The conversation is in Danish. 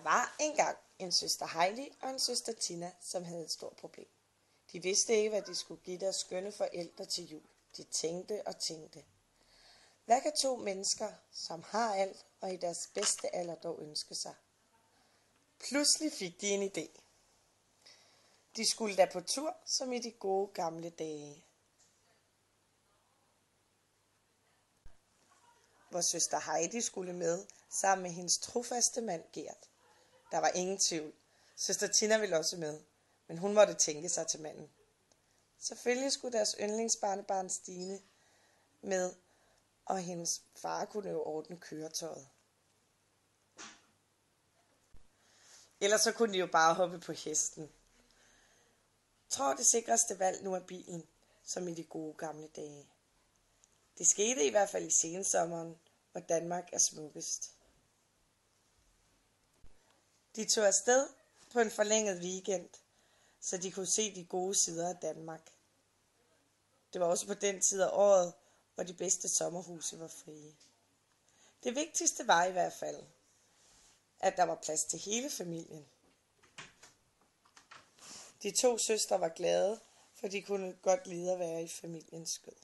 Der var engang en søster Heidi og en søster Tina, som havde et stort problem. De vidste ikke, hvad de skulle give deres skønne forældre til jul. De tænkte og tænkte. Hvad kan to mennesker, som har alt og i deres bedste alder dog ønske sig? Pludselig fik de en idé. De skulle da på tur, som i de gode gamle dage. Hvor søster Heidi skulle med, sammen med hendes trofaste mand Gert. Der var ingen tvivl. Søster Tina ville også med, men hun måtte tænke sig til manden. Selvfølgelig skulle deres yndlingsbarnebarn Stine med, og hendes far kunne jo ordne køretøjet. Ellers så kunne de jo bare hoppe på hesten. Tror det sikreste valg nu er bilen, som i de gode gamle dage. Det skete i hvert fald i sensommeren, hvor Danmark er smukkest. De tog afsted på en forlænget weekend, så de kunne se de gode sider af Danmark. Det var også på den tid af året, hvor de bedste sommerhuse var frie. Det vigtigste var i hvert fald, at der var plads til hele familien. De to søstre var glade, for de kunne godt lide at være i familiens skød.